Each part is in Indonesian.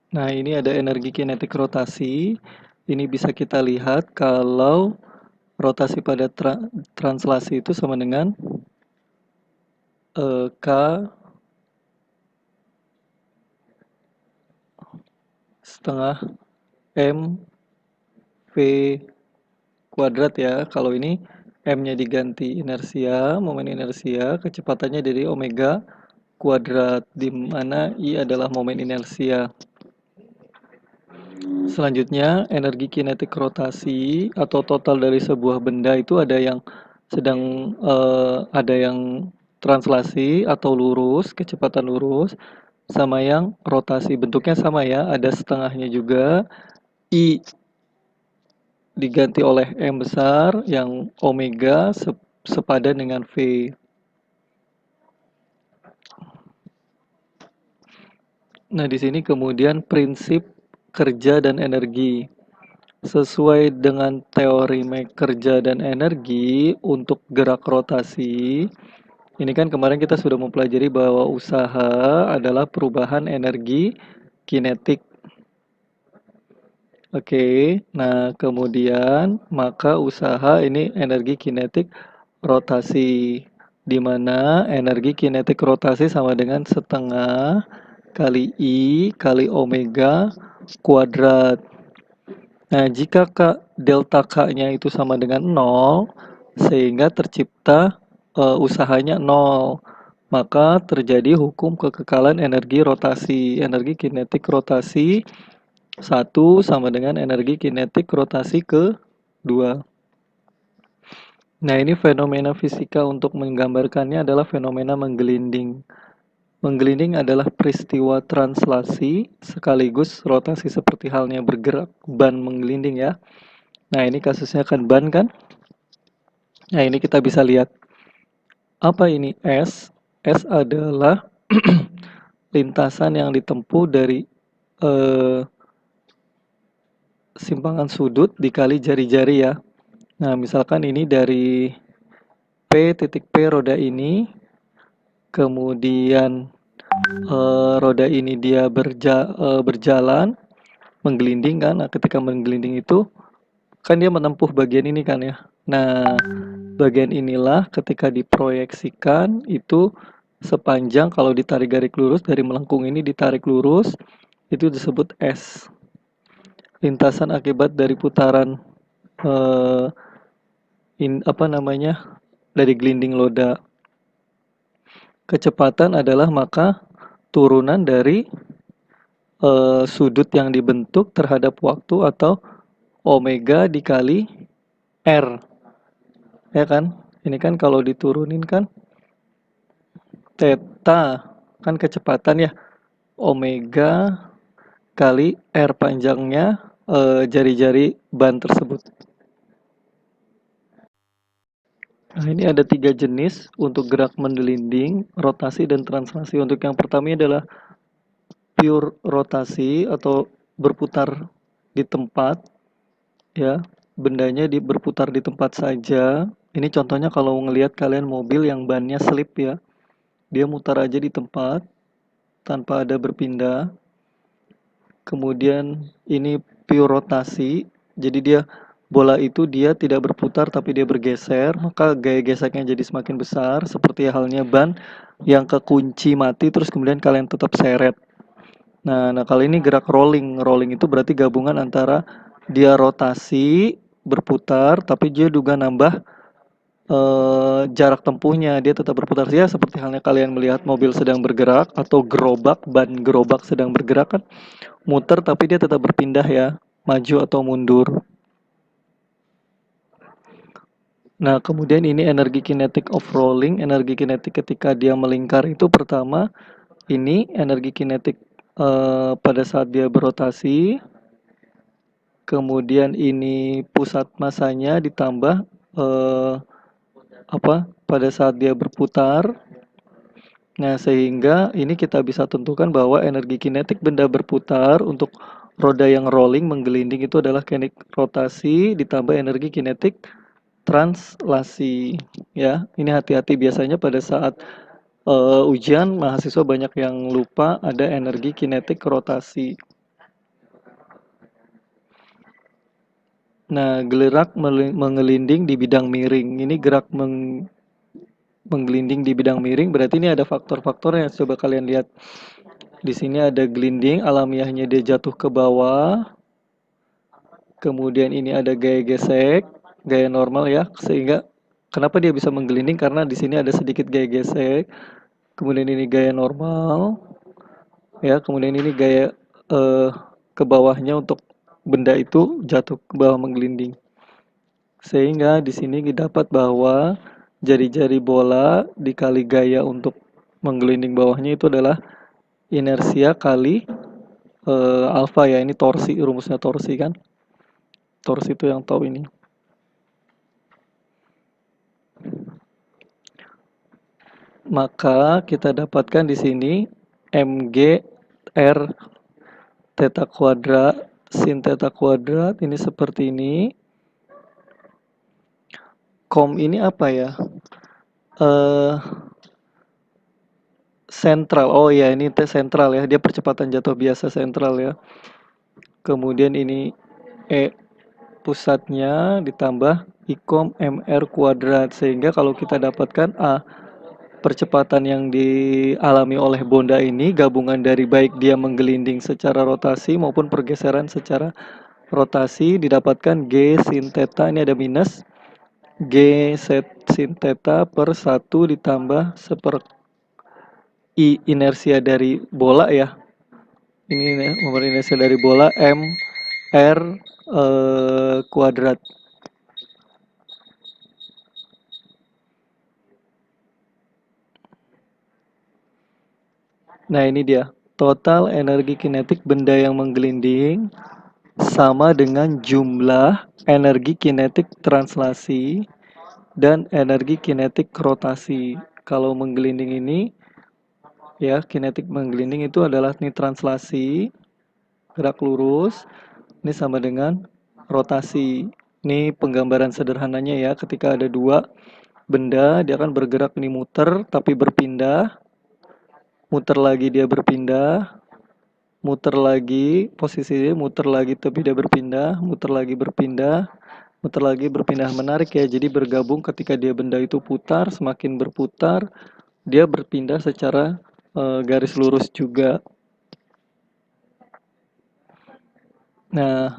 Nah, ini ada energi kinetik rotasi. Ini bisa kita lihat kalau rotasi pada translasi itu sama dengan K setengah M V kuadrat ya. Kalau ini M-nya diganti inersia, momen inersia, kecepatannya dari omega kuadrat, di mana I adalah momen inersia. Selanjutnya, energi kinetik rotasi atau total dari sebuah benda itu ada yang translasi atau lurus, kecepatan lurus, sama yang rotasi. Bentuknya sama ya, ada setengahnya juga. I diganti oleh M besar yang omega sepadan dengan V. Nah, di sini kemudian prinsip kerja dan energi. Sesuai dengan teori kerja dan energi untuk gerak rotasi, ini kan kemarin kita sudah mempelajari bahwa usaha adalah perubahan energi kinetik. Oke, nah kemudian maka usaha ini energi kinetik rotasi, di mana energi kinetik rotasi sama dengan setengah kali I kali omega kuadrat. Nah, jika delta K-nya itu sama dengan 0, sehingga tercipta usahanya 0, maka terjadi hukum kekekalan energi rotasi. Energi kinetik rotasi 1 sama dengan energi kinetik rotasi ke-2. Nah, ini fenomena fisika untuk menggambarkannya adalah fenomena menggelinding. Menggelinding adalah peristiwa translasi sekaligus rotasi seperti halnya bergerak ban menggelinding ya. Nah, ini kasusnya kan ban kan? Nah, ini kita bisa lihat. Apa ini S? S adalah lintasan yang ditempuh dari eh, simpangan sudut dikali jari-jari ya. Nah, misalkan ini dari P titik P roda ini, kemudian roda ini dia berjalan, menggelinding kan. Nah, ketika menggelinding itu, kan dia menempuh bagian ini kan ya. Nah, bagian inilah ketika diproyeksikan itu sepanjang kalau ditarik garis lurus dari melengkung ini ditarik lurus itu disebut S. Lintasan akibat dari putaran eh, apa namanya dari gelinding loda. Kecepatan adalah maka turunan dari sudut yang dibentuk terhadap waktu atau omega dikali R. Ya kan? Ini kan kalau diturunin kan theta kan kecepatan ya. Omega kali R panjangnya jari-jari ban tersebut. Nah, ini ada 3 jenis untuk gerak menggelinding, rotasi, dan translasi. Untuk yang pertama adalah pure rotasi atau berputar di tempat, ya. Bendanya berputar di tempat saja. Ini contohnya kalau ngelihat kalian mobil yang bannya slip ya. Dia mutar aja di tempat tanpa ada berpindah. Kemudian ini pure rotasi, jadi bola itu dia tidak berputar tapi dia bergeser, maka gaya geseknya jadi semakin besar seperti halnya ban yang kekunci mati terus kemudian kalian tetap seret. Nah kali ini gerak rolling. Rolling itu berarti gabungan antara dia rotasi berputar tapi dia juga nambah jarak tempuhnya, dia tetap berputar saja seperti halnya kalian melihat mobil sedang bergerak atau ban gerobak sedang bergerak kan muter tapi dia tetap berpindah ya, maju atau mundur. Nah, kemudian ini energi kinetik of rolling, energi kinetik ketika dia melingkar itu pertama ini energi kinetik pada saat dia berotasi, kemudian ini pusat masanya ditambah pada saat dia berputar. Nah, sehingga ini kita bisa tentukan bahwa energi kinetik benda berputar untuk roda yang rolling menggelinding itu adalah kinetik rotasi ditambah energi kinetik translasi ya. Ini hati-hati biasanya pada saat ujian mahasiswa banyak yang lupa ada energi kinetik rotasi. Nah, gerak menggelinding di bidang miring. Ini gerak menggelinding di bidang miring, berarti ini ada faktor-faktor yang coba kalian lihat. Di sini ada gelinding, alamiahnya dia jatuh ke bawah. Kemudian ini ada gaya gesek, gaya normal ya, sehingga kenapa dia bisa menggelinding karena di sini ada sedikit gaya gesek. Kemudian ini gaya normal, ya. Kemudian ini gaya ke bawahnya untuk benda itu jatuh ke bawah menggelinding. Sehingga di sini didapat bahwa jari-jari bola dikali gaya untuk menggelinding bawahnya itu adalah inersia kali alfa ya. Ini torsi, rumusnya torsi kan. Torsi itu yang tahu ini. Maka kita dapatkan di sini mg r theta kuadrat sin theta kuadrat ini seperti ini. Ini apa ya? Sentral. Oh ya, ini T sentral ya. Dia percepatan jatuh biasa sentral ya. Kemudian ini E pusatnya ditambah ikom mr kuadrat, sehingga kalau kita dapatkan A, percepatan yang dialami oleh Bonda ini gabungan dari baik dia menggelinding secara rotasi maupun pergeseran secara rotasi, didapatkan G sin theta, ini ada minus G sin theta per 1 ditambah seper I inersia dari bola ya. Ini nomor inersia dari bola M R kuadrat. Nah, ini dia. Total energi kinetik benda yang menggelinding sama dengan jumlah energi kinetik translasi dan energi kinetik rotasi. Kalau menggelinding ini, ya, kinetik menggelinding itu adalah ini translasi, gerak lurus, ini sama dengan rotasi. Ini penggambaran sederhananya ya, ketika ada dua benda, dia akan bergerak ini muter, tapi berpindah, muter lagi dia berpindah, muter lagi posisinya, muter lagi tapi dia berpindah, muter lagi berpindah, muter lagi berpindah. Menarik ya, jadi bergabung ketika dia benda itu putar, semakin berputar dia berpindah secara garis lurus juga. Nah,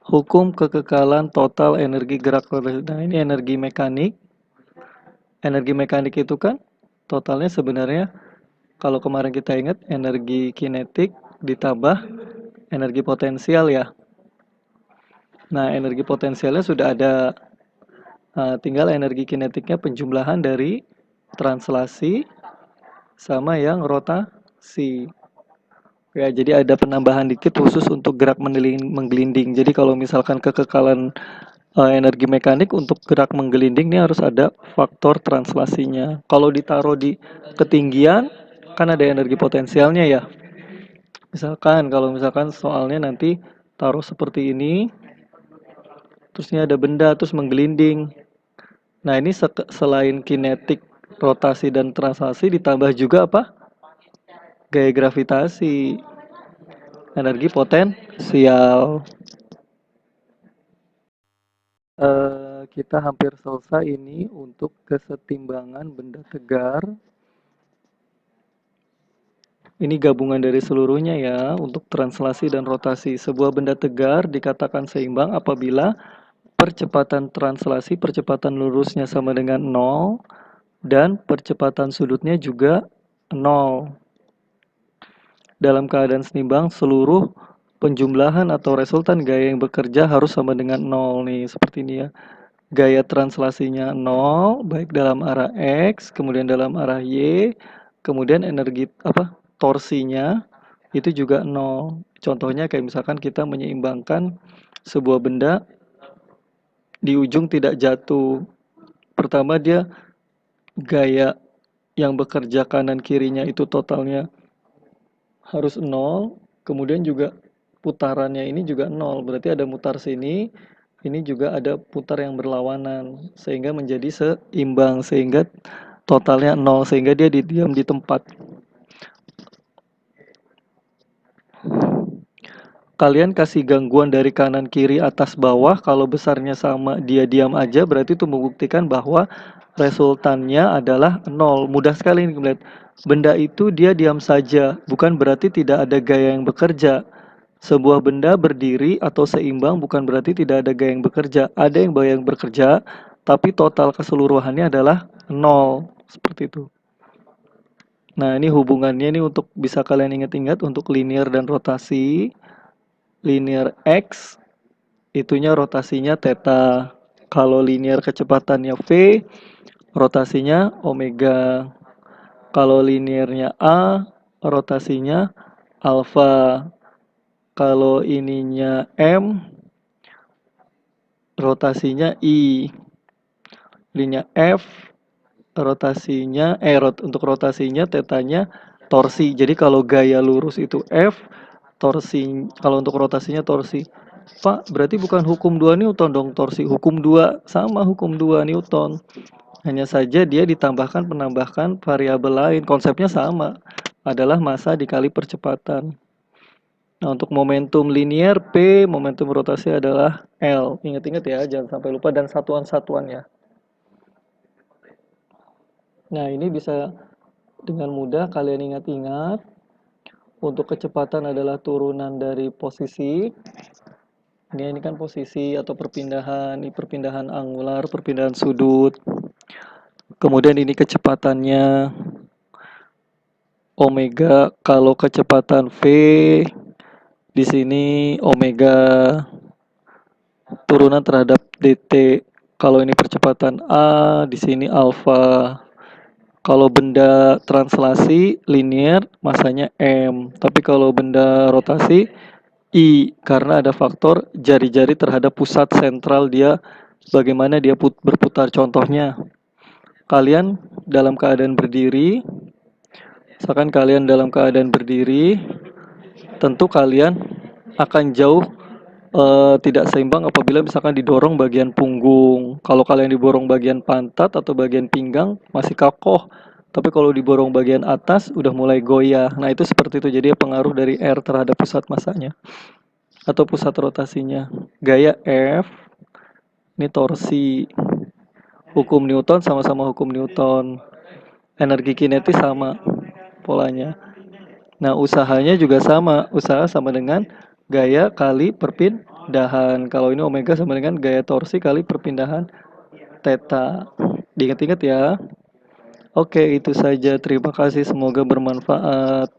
hukum kekekalan total energi gerak. Nah, ini energi mekanik. Energi mekanik itu kan totalnya sebenarnya, kalau kemarin kita ingat, energi kinetik ditambah energi potensial ya. Nah, energi potensialnya sudah ada, tinggal energi kinetiknya penjumlahan dari translasi sama yang rotasi. Ya, jadi ada penambahan dikit khusus untuk gerak menggelinding. Jadi kalau misalkan kekekalan energi mekanik untuk gerak menggelinding ini harus ada faktor translasinya. Kalau ditaruh di ketinggian kan ada energi potensialnya ya. Misalkan kalau misalkan soalnya nanti taruh seperti ini, terus ini ada benda terus menggelinding. Nah, ini selain kinetik, rotasi dan translasi ditambah juga apa? Gaya gravitasi, energi potensial. Kita hampir selesai ini untuk kesetimbangan benda tegar. Ini gabungan dari seluruhnya ya, untuk translasi dan rotasi. Sebuah benda tegar dikatakan seimbang apabila percepatan translasi, percepatan lurusnya sama dengan 0, dan percepatan sudutnya juga 0. Dalam keadaan seimbang, seluruh penjumlahan atau resultan gaya yang bekerja harus sama dengan 0 nih, seperti ini ya. Gaya translasinya 0, baik dalam arah X, kemudian dalam arah Y, kemudian energi torsinya itu juga 0. Contohnya kayak misalkan kita menyeimbangkan sebuah benda di ujung tidak jatuh. Pertama dia gaya yang bekerja kanan kirinya itu totalnya harus 0, kemudian juga putarannya ini juga 0. Berarti ada mutar sini, ini juga ada putar yang berlawanan sehingga menjadi seimbang, sehingga totalnya 0, sehingga dia diam di tempat. kalian kasih gangguan dari kanan kiri atas bawah, kalau besarnya sama dia diam aja, berarti itu membuktikan bahwa resultannya adalah nol. Mudah sekali nih melihat. Benda itu dia diam saja, bukan berarti tidak ada gaya yang bekerja. Sebuah benda berdiri atau seimbang bukan berarti tidak ada gaya yang bekerja. Ada yang gaya yang bekerja, tapi total keseluruhannya adalah nol. Seperti itu. Nah, ini hubungannya nih untuk bisa kalian ingat-ingat untuk linear dan rotasi. Linear X itunya rotasinya theta. Kalau linear kecepatannya V, rotasinya omega. Kalau linearnya A, rotasinya alpha. Kalau ininya M, rotasinya I. Linear F, untuk rotasinya tetanya torsi. Jadi kalau gaya lurus itu F, torsi kalau untuk rotasinya torsi. Pak, berarti bukan hukum 2 Newton dong torsi. Hukum 2 sama hukum 2 Newton. Hanya saja dia penambahkan variabel lain. Konsepnya sama. Adalah massa dikali percepatan. Nah, untuk momentum linear P, momentum rotasi adalah L. Ingat-ingat ya, jangan sampai lupa dan satuan-satuannya. Nah, ini bisa dengan mudah kalian ingat-ingat. Untuk kecepatan adalah turunan dari posisi. Ini kan posisi atau perpindahan angular, perpindahan sudut. Kemudian ini kecepatannya omega. Kalau kecepatan V di sini omega turunan terhadap dt. Kalau ini percepatan A, di sini alfa. Kalau benda translasi linear masanya M. Tapi kalau benda rotasi I, karena ada faktor jari-jari terhadap pusat sentral dia, bagaimana dia berputar. Contohnya, kalian dalam keadaan berdiri, misalkan kalian dalam keadaan berdiri, tentu kalian akan jauh tidak seimbang apabila misalkan didorong bagian punggung. Kalau kalian didorong bagian pantat atau bagian pinggang masih kokoh. Tapi kalau didorong bagian atas udah mulai goyah. Nah, itu seperti itu. Jadi pengaruh dari R terhadap pusat massanya atau pusat rotasinya. Gaya F ini torsi. Hukum Newton sama-sama hukum Newton. Energi kinetis sama polanya. Nah, usahanya juga sama. Usaha sama dengan gaya kali perpindahan. Kalau ini omega sama dengan gaya torsi kali perpindahan theta. Diingat-ingat ya. Oke, itu saja. Terima kasih. Semoga bermanfaat.